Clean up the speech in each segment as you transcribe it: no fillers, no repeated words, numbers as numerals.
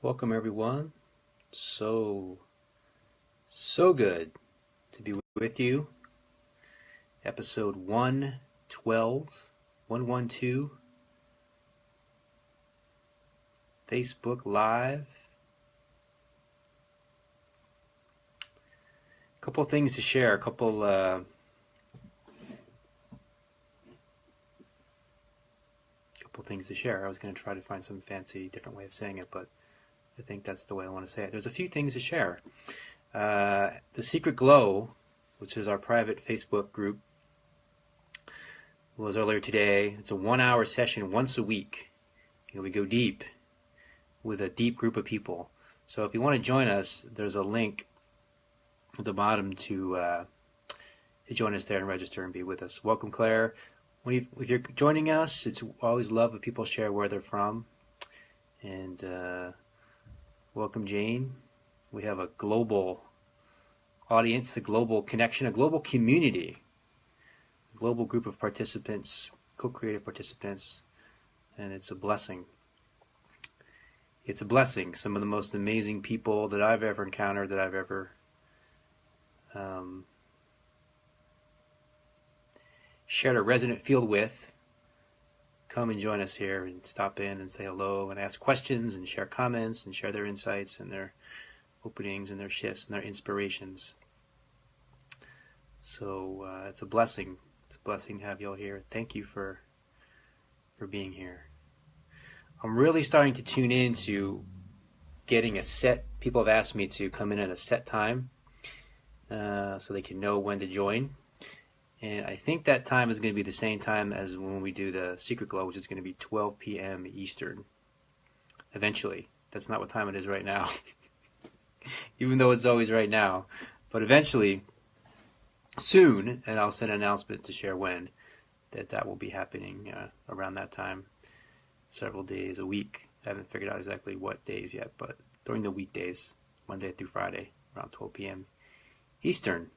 Welcome everyone. So good to be with you. Episode 112, 112, Facebook Live. A couple things to share, couple things to share. I was going to try to find some fancy different way of saying it, but I think that's the way I want to say it. There's a few things to share. The Secret Glow, which is our private Facebook group, was earlier today. It's a 1-hour session once a week. We go deep with a deep group of people. So if you want to join us, there's a link at the bottom to join us there and register and be with us. Welcome, Claire. If you're joining us, it's always love when people share where they're from. And welcome, Jane. We have a global audience, a global connection, a global community, a global group of participants, co-creative participants, and it's a blessing. It's a blessing. Some of the most amazing people that I've ever encountered, that I've ever shared a resonant field with, come and join us here and stop in and say hello and ask questions and share comments and share their insights and their openings and their shifts and their inspirations. So it's a blessing. It's a blessing to have you all here. Thank you for being here. I'm really starting to tune into getting a set. People have asked me to come in at a set time so they can know when to join. And I think that time is going to be the same time as when we do the Secret Glow, which is going to be 12 p.m. Eastern. Eventually. That's not what time it is right now. Even though it's always right now. But eventually, soon, and I'll send an announcement to share when, that will be happening around that time. Several days a week. I haven't figured out exactly what days yet, but during the weekdays, Monday through Friday, around 12 p.m. Eastern.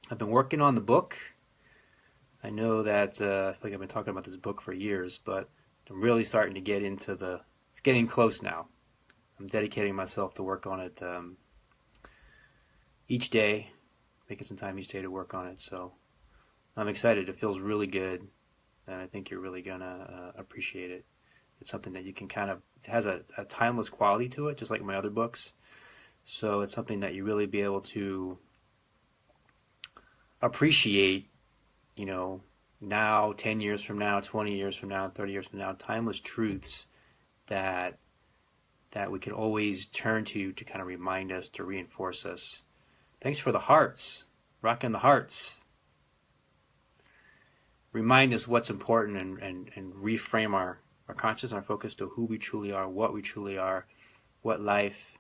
I've been working on the book. I know that I feel like I've been talking about this book for years, but I'm really starting to get into it's getting close now. I'm dedicating myself to work on it each day, making some time each day to work on it. So I'm excited. It feels really good, and I think you're really going to appreciate it. It's something that you can it has a timeless quality to it, just like my other books. So it's something that you really be able to appreciate, now, 10 years from now, 20 years from now, 30 years from now, timeless truths that we can always turn to kind of remind us, to reinforce us. Thanks for the hearts, rocking the hearts. Remind us what's important and reframe our consciousness, our focus to who we truly are, what we truly are, what life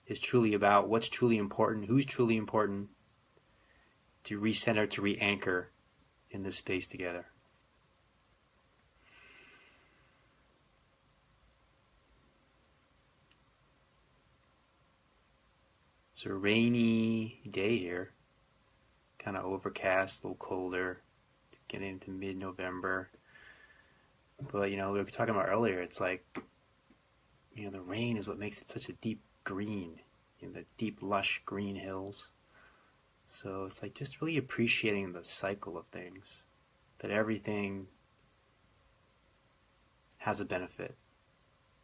is truly about, what's truly important, who's truly important, to recenter, to re-anchor in this space together. It's a rainy day here, kind of overcast, a little colder, getting into mid-November. But, we were talking about earlier, it's like, the rain is what makes it such a deep green, the deep, lush green hills. So it's like just really appreciating the cycle of things, that everything has a benefit,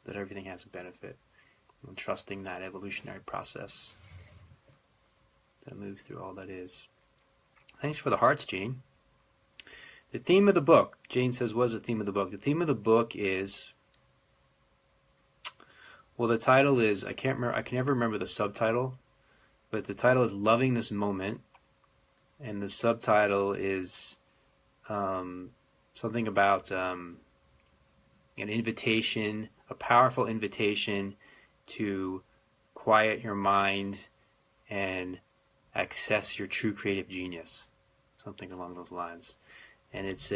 and trusting that evolutionary process that moves through all that is. Thanks for the hearts, Jane. The theme of the book, Jane says, was the theme of the book. The theme of the book is, well, the title is, I can never remember the subtitle, but the title is Loving This Moment, and the subtitle is something about an invitation, a powerful invitation to quiet your mind and access your true creative genius, something along those lines. And it's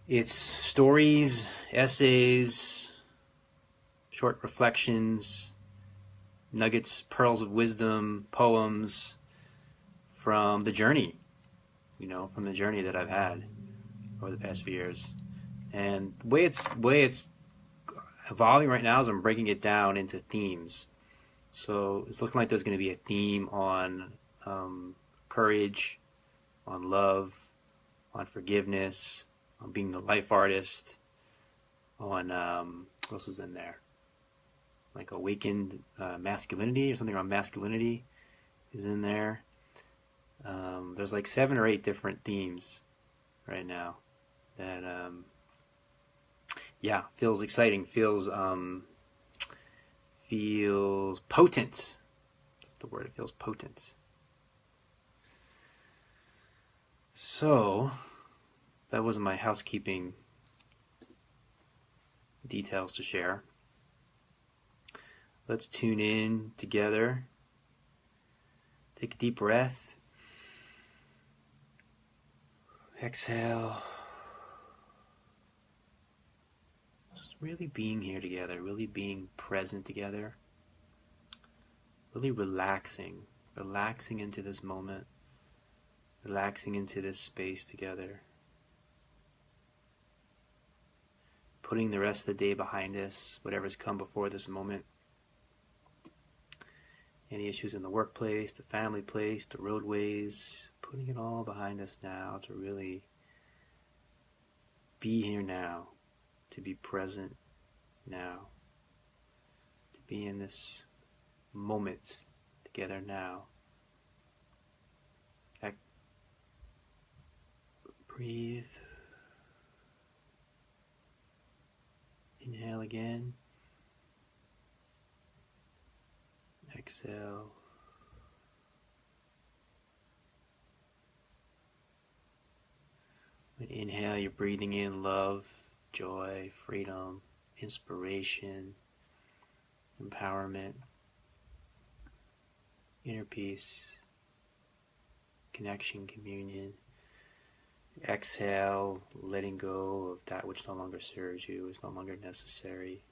it's stories, essays, short reflections, nuggets, pearls of wisdom, poems from the journey, from the journey that I've had over the past few years. And the way it's evolving right now is I'm breaking it down into themes. So it's looking like there's going to be a theme on courage, on love, on forgiveness, on being the life artist, on what else is in there? Like awakened masculinity or something around masculinity is in there. There's like 7 or 8 different themes right now that yeah, feels exciting, feels potent. That's the word. It feels potent. So that was my housekeeping details to share. Let's tune in together. Take a deep breath. Exhale. Just really being here together, really being present together. Really relaxing into this moment, relaxing into this space together. Putting the rest of the day behind us, whatever's come before this moment. Any issues in the workplace, the family place, the roadways, putting it all behind us now to really be here now, to be present now, to be in this moment together now. Breathe. Inhale again. Exhale. When inhale, you're breathing in love, joy, freedom, inspiration, empowerment, inner peace, connection, communion. Exhale, letting go of that which no longer serves you, is no longer necessary.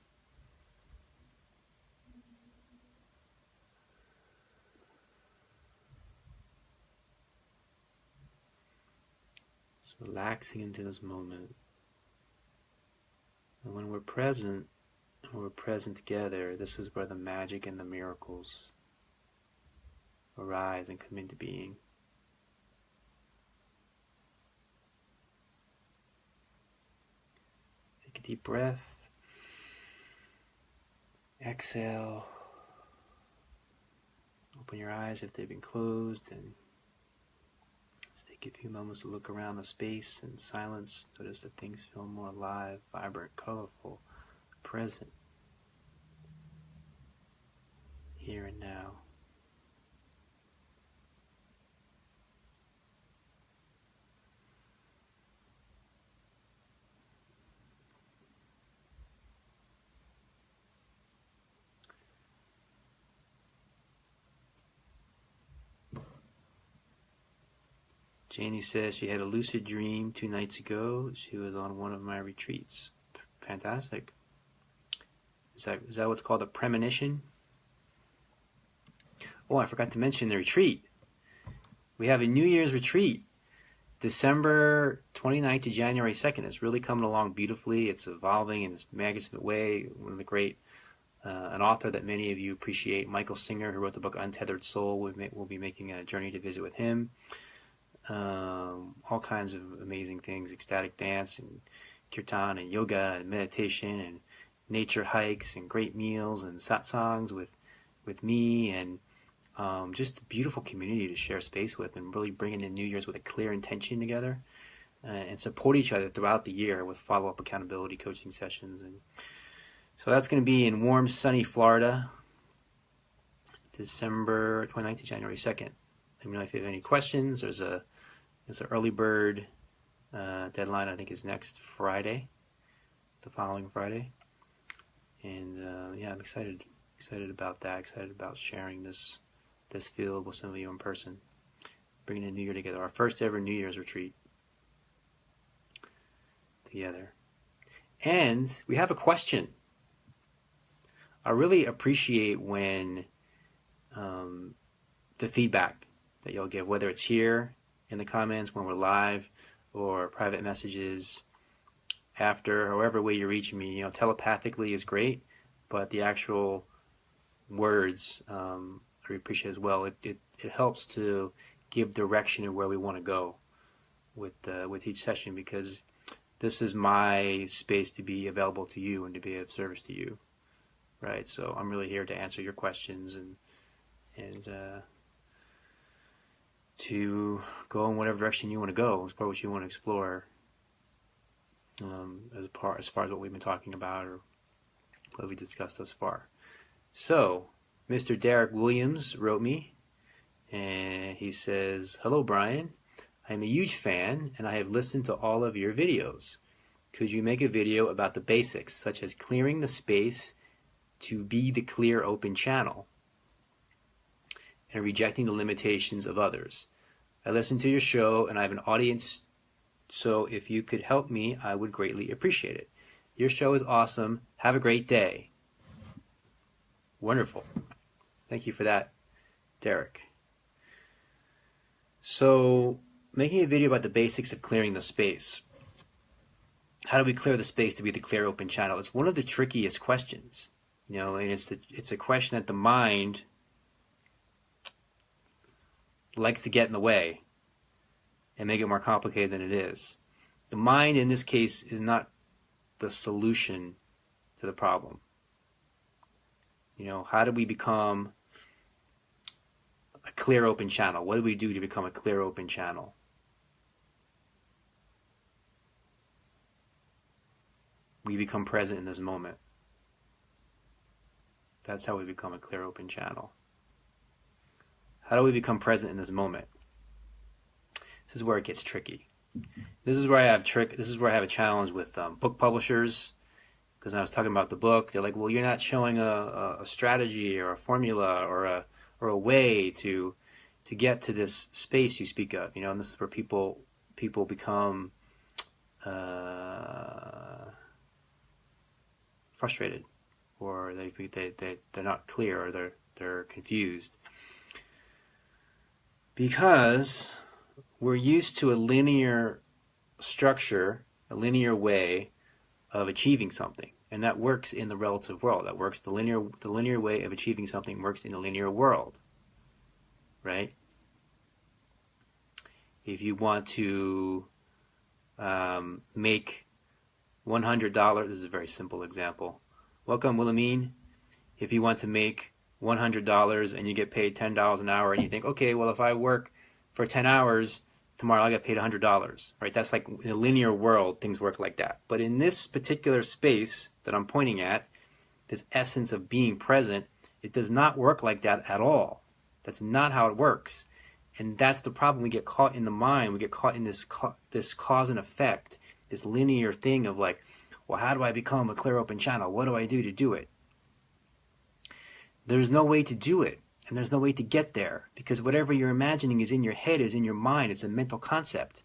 So relaxing into this moment. And when we're present together, this is where the magic and the miracles arise and come into being. Take a deep breath. Exhale. Open your eyes if they've been closed, and just take a few moments to look around the space in silence. Notice that things feel more alive, vibrant, colorful, present, here and now. Janie says she had a lucid dream 2 nights ago. She was on one of my retreats. Fantastic. Is that what's called a premonition? Oh, I forgot to mention the retreat. We have a New Year's retreat, December 29th to January 2nd. It's really coming along beautifully. It's evolving in this magnificent way. One of the great, an author that many of you appreciate, Michael Singer, who wrote the book Untethered Soul. We'll be making a journey to visit with him. All kinds of amazing things, ecstatic dance and kirtan and yoga and meditation and nature hikes and great meals and satsangs with me, and just a beautiful community to share space with, and really bringing in New Year's with a clear intention together, and support each other throughout the year with follow-up accountability coaching sessions. And so that's going to be in warm, sunny Florida, December 29th to January 2nd. Let me know if you have any questions. There's an early bird deadline. I think is next Friday, the following Friday, and yeah, I'm excited about that. Excited about sharing this field with some of you in person, bringing the New Year together. Our first ever New Year's retreat together, and we have a question. I really appreciate when the feedback that you'll give, whether it's here in the comments when we're live or private messages. after, however way you reach me. Telepathically is great, but the actual words I appreciate as well. It helps to give direction of where we want to go with each session, because this is my space to be available to you and to be of service to you, right? So I'm really here to answer your questions and to go in whatever direction you want to go, explore what you want to explore, as far as what we've been talking about or what we discussed thus far. So, Mr. Derek Williams wrote me, and he says, "Hello, Brian. I'm a huge fan, and I have listened to all of your videos. Could you make a video about the basics, such as clearing the space to be the clear open channel and rejecting the limitations of others? I listen to your show, and I have an audience, so if you could help me, I would greatly appreciate it. Your show is awesome. Have a great day." Wonderful. Thank you for that, Derek. So, making a video about the basics of clearing the space. How do we clear the space to be the clear open channel? It's one of the trickiest questions, and it's a question that the mind likes to get in the way and make it more complicated than it is. The mind, in this case, is not the solution to the problem. How do we become a clear open channel? What do we do to become a clear open channel? We become present in this moment. That's how we become a clear open channel. How do we become present in this moment? This is where it gets tricky. This is where I have a challenge with book publishers, because I was talking about the book. They're like, "Well, you're not showing a strategy or a formula or a way to get to this space you speak of." And this is where people become frustrated, or they're not clear, or they're confused, because we're used to a linear structure, a linear way of achieving something, and that works in the relative world. That works. The linear way of achieving something works in the linear world, right? If you want to make $100, this is a very simple example. Welcome, Wilhelmine. If you want to make $100 and you get paid $10 an hour, and you think, okay, well, if I work for 10 hours, tomorrow I get paid $100, right? That's like in a linear world, things work like that. But in this particular space that I'm pointing at, this essence of being present, it does not work like that at all. That's not how it works. And that's the problem. We get caught in the mind. We get caught in this cause and effect, this linear thing of like, well, how do I become a clear open channel? What do I do to do it? There's no way to do it. And there's no way to get there, because whatever you're imagining is in your head, is in your mind. It's a mental concept.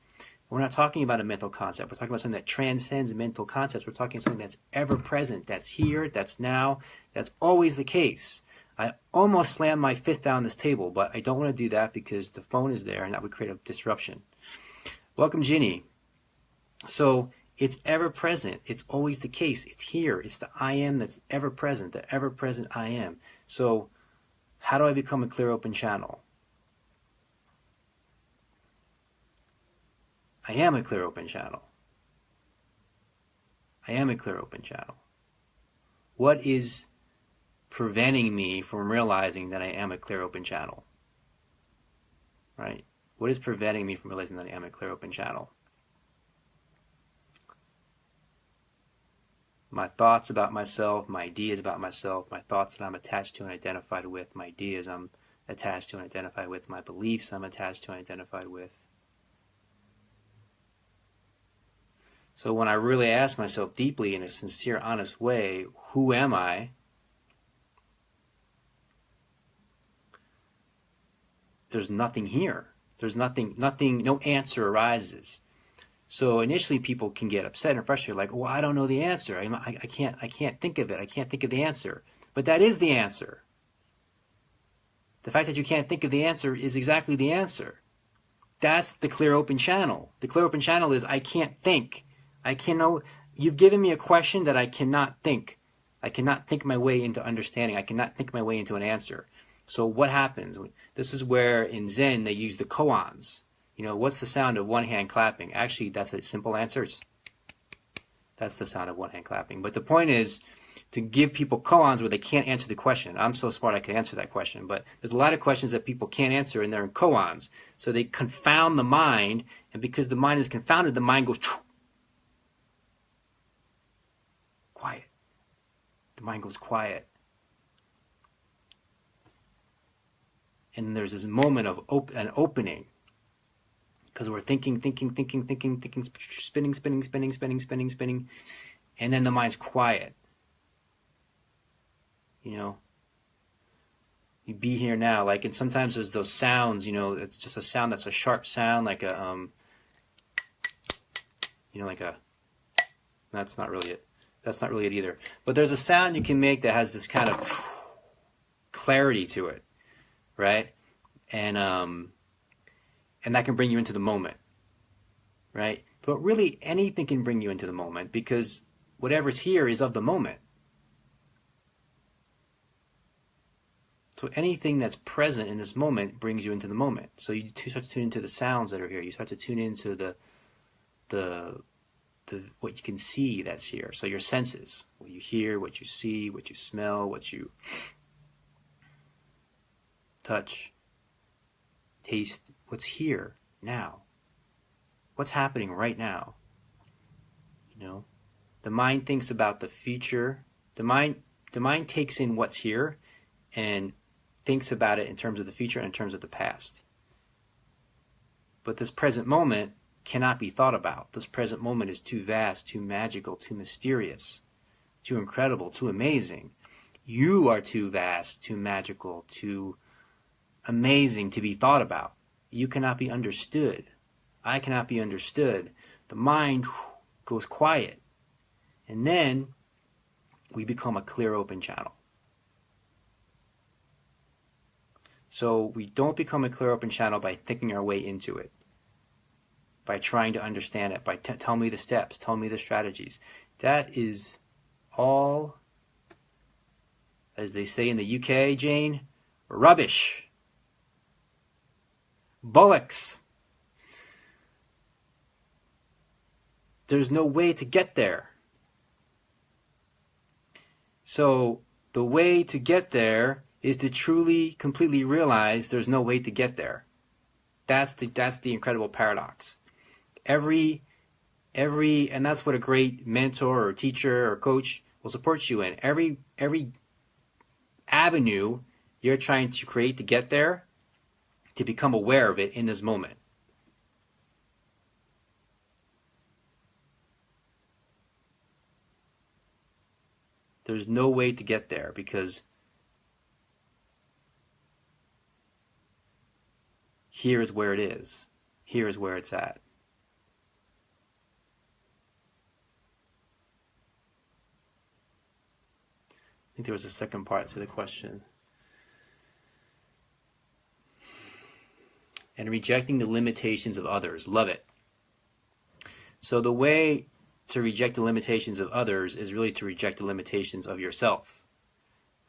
We're not talking about a mental concept. We're talking about something that transcends mental concepts. We're talking about something that's ever present, that's here, that's now, that's always the case. I almost slammed my fist down this table, but I don't want to do that because the phone is there and that would create a disruption. Welcome, Ginny. So it's ever present. It's always the case. It's here. It's the I am that's ever present, the ever present I am. So how do I become a clear open channel? I am a clear open channel. I am a clear open channel. What is preventing me from realizing that I am a clear open channel? Right? What is preventing me from realizing that I am a clear open channel? My thoughts about myself, my ideas about myself, my thoughts that I'm attached to and identified with, my ideas I'm attached to and identified with, my beliefs I'm attached to and identified with. So when I really ask myself deeply in a sincere, honest way, who am I? There's nothing here. There's nothing, no answer arises. So initially people can get upset and frustrated, like, well, I don't know the answer. I can't think of it. I can't think of the answer. But that is the answer. The fact that you can't think of the answer is exactly the answer. That's the clear open channel. The clear open channel is I can't think. I can know you've given me a question that I cannot think. I cannot think my way into understanding. I cannot think my way into an answer. So what happens? This is where in Zen they use the koans. You know, what's the sound of one hand clapping? Actually, that's a simple answer. That's the sound of one hand clapping. But the point is to give people koans where they can't answer the question. I'm so smart I can answer that question. But there's a lot of questions that people can't answer, and they're in koans. So they confound the mind, and because the mind is confounded, the mind goes quiet. The mind goes quiet. And there's this moment of an opening, because we're thinking, spinning, and then the mind's quiet. You know, you be here now, like, and sometimes there's those sounds, you know, it's just a sound that's a sharp sound, like a, you know, like a, that's not really it. That's not really it either. But there's a sound you can make that has this kind of clarity to it, right? And that can bring you into the moment, right? But really, anything can bring you into the moment, because whatever's here is of the moment. So anything that's present in this moment brings you into the moment. So you start to tune into the sounds that are here. You start to tune into the what you can see that's here. So your senses, what you hear, what you see, what you smell, what you touch, taste, what's here now. What's happening right now? You know, the mind thinks about the future. The mind takes in what's here and thinks about it in terms of the future and in terms of the past. But this present moment cannot be thought about. This present moment is too vast, too magical, too mysterious, too incredible, too amazing. You are too vast, too magical, too amazing to be thought about. You cannot be understood. I cannot be understood. The mind goes quiet. And then we become a clear, open channel. So we don't become a clear, open channel by thinking our way into it, by trying to understand it, by tell me the steps, tell me the strategies. That is all, as they say in the UK, Jane, rubbish. Bollocks. There's no way to get there. So the way to get there is to truly, completely realize there's no way to get there. That's the incredible paradox. And that's what a great mentor or teacher or coach will support you in. Every avenue you're trying to create to get there, to become aware of it in this moment. There's no way to get there, because here is where it is. Here is where it's at. I think there was a second part to the question. And rejecting the limitations of others. Love it. So the way to reject the limitations of others is really to reject the limitations of yourself,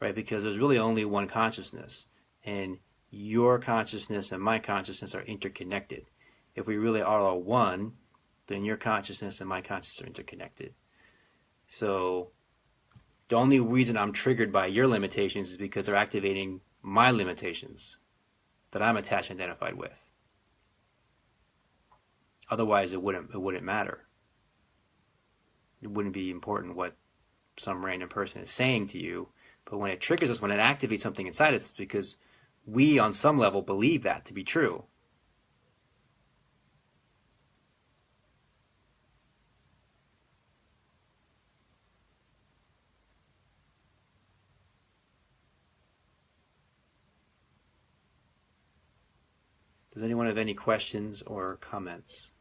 right? Because there's really only one consciousness, and your consciousness and my consciousness are interconnected. If we really are all one, then your consciousness and my consciousness are interconnected. So the only reason I'm triggered by your limitations is because they're activating my limitations that I'm attached and identified with. Otherwise, it wouldn't matter. It wouldn't be important what some random person is saying to you. But when it triggers us, when it activates something inside us, it's because we, on some level, believe that to be true. Does anyone have any questions or comments?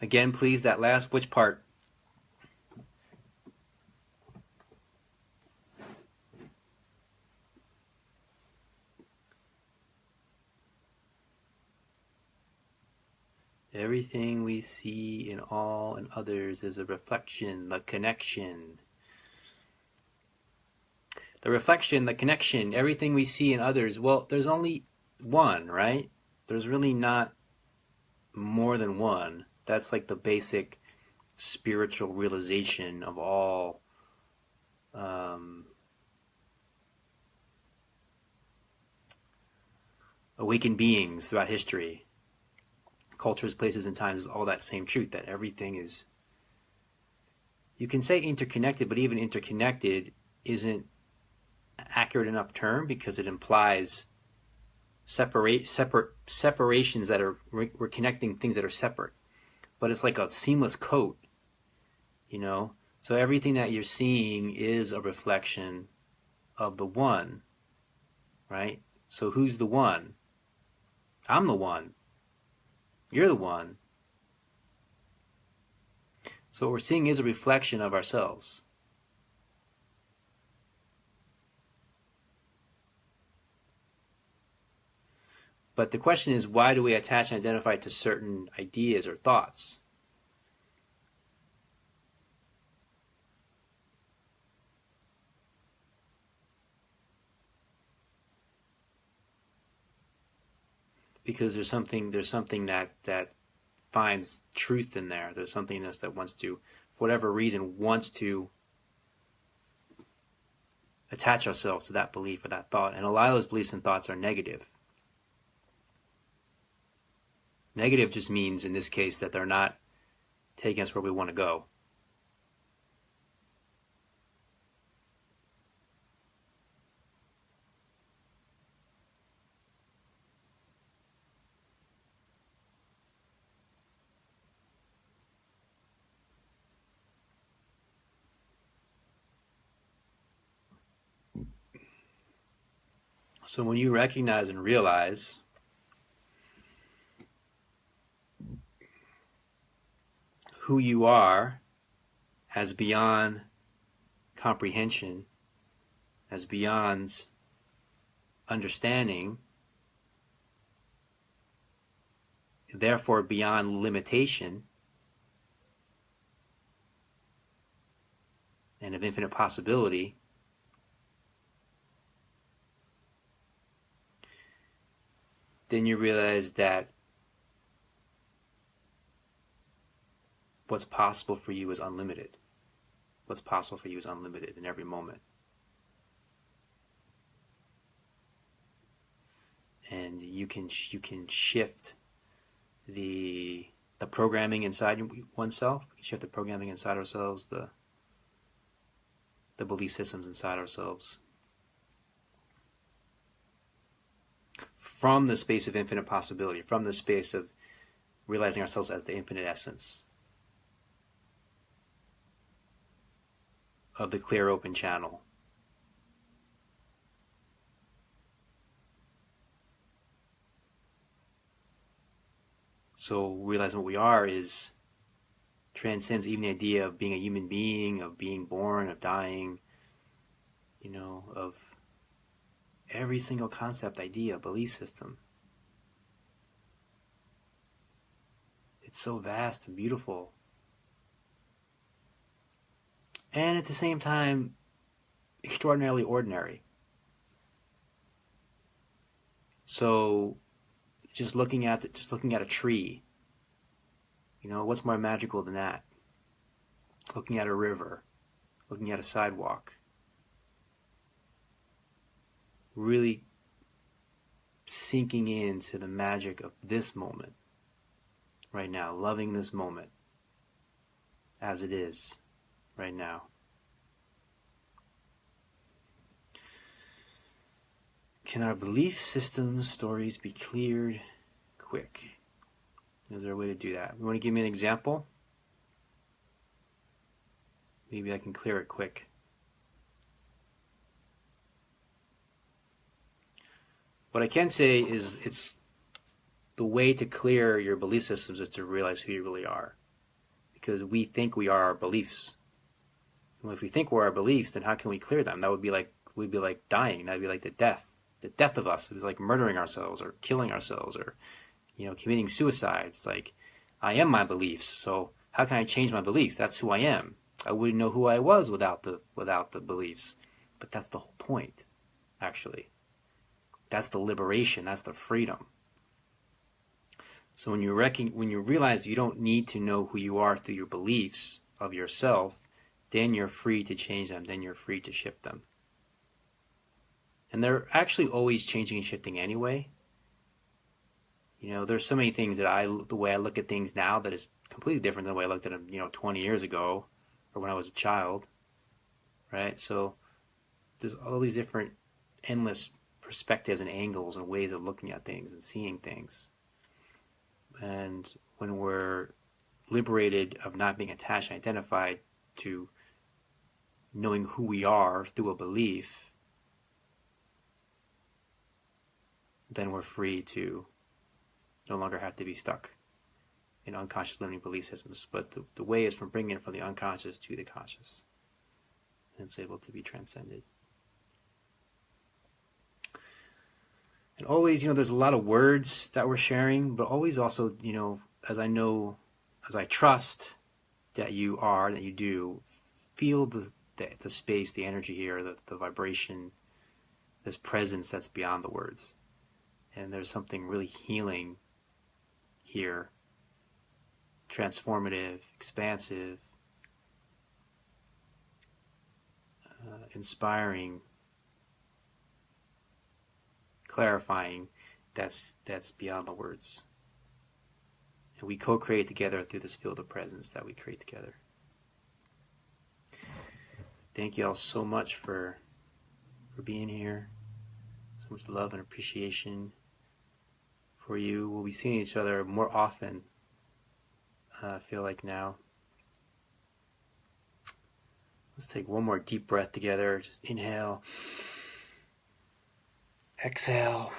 Again, please, that last, which part? Everything we see in all and others is a reflection, the connection. The reflection, the connection, everything we see in others. Well, there's only one, right? There's really not more than one. That's like the basic spiritual realization of all awakened beings throughout history. Cultures, places, and times is all that same truth, that everything is, you can say interconnected, but even interconnected isn't an accurate enough term because it implies separations that are, we're connecting things that are separate. But it's like a seamless coat, you know? So everything that you're seeing is a reflection of the one, right? So who's the one? I'm the one. You're the one. So what we're seeing is a reflection of ourselves. But the question is, why do we attach and identify to certain ideas or thoughts? Because there's something that finds truth in there. There's something in us that wants to, for whatever reason, wants to attach ourselves to that belief or that thought. And a lot of those beliefs and thoughts are negative. Negative just means, in this case, that they're not taking us where we want to go. So when you recognize and realize who you are as beyond comprehension, as beyond understanding, therefore beyond limitation, and of infinite possibility, then you realize that what's possible for you is unlimited. What's possible for you is unlimited in every moment. And you can shift the programming inside oneself. We can shift the programming inside ourselves, the belief systems inside ourselves, from the space of infinite possibility, from the space of realizing ourselves as the infinite essence of the clear open channel. So realizing what we are is transcends even the idea of being a human being, of being born, of dying, you know, of every single concept, idea, belief system. It's so vast and beautiful. And at the same time, extraordinarily ordinary. So just looking at a tree, you know, what's more magical than that? Looking at a river, looking at a sidewalk, really sinking into the magic of this moment right now, loving this moment as it is right now. Can our belief systems stories be cleared quick? Is there a way to do that? You want to give me an example? Maybe I can clear it quick. What I can say is it's the way to clear your belief systems is to realize who you really are. because we think we are our beliefs. Well, if we think we're our beliefs, then how can we clear them? That would be like, we'd be like dying. That'd be like the death of us. It was like murdering ourselves or killing ourselves or, committing suicide. It's like, I am my beliefs. So how can I change my beliefs? That's who I am. I wouldn't know who I was without the beliefs. But that's the whole point, actually. That's the liberation. That's the freedom. So when you realize you don't need to know who you are through your beliefs of yourself, then you're free to change them. Then you're free to shift them. And they're actually always changing and shifting anyway. There's so many things that the way I look at things now that is completely different than the way I looked at them, 20 years ago or when I was a child, right? So there's all these different endless perspectives and angles and ways of looking at things and seeing things. And when we're liberated of not being attached and identified to knowing who we are through a belief, then we're free to no longer have to be stuck in unconscious limiting belief systems. But the way is from bringing it from the unconscious to the conscious. And it's able to be transcended. And always, there's a lot of words that we're sharing, but always also, as I trust that you are, that you do, feel the space, the energy here, the vibration, this presence that's beyond the words. And there's something really healing here, transformative, expansive, inspiring, clarifying, that's beyond the words. And we co-create together through this field of presence that we create together. Thank you all so much for being here. So much love and appreciation for you. We'll be seeing each other more often, I feel like now. Let's take one more deep breath together. Just inhale. Exhale.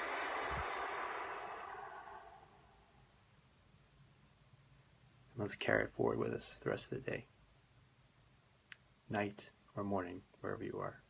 Let's carry it forward with us the rest of the day, night or morning, wherever you are.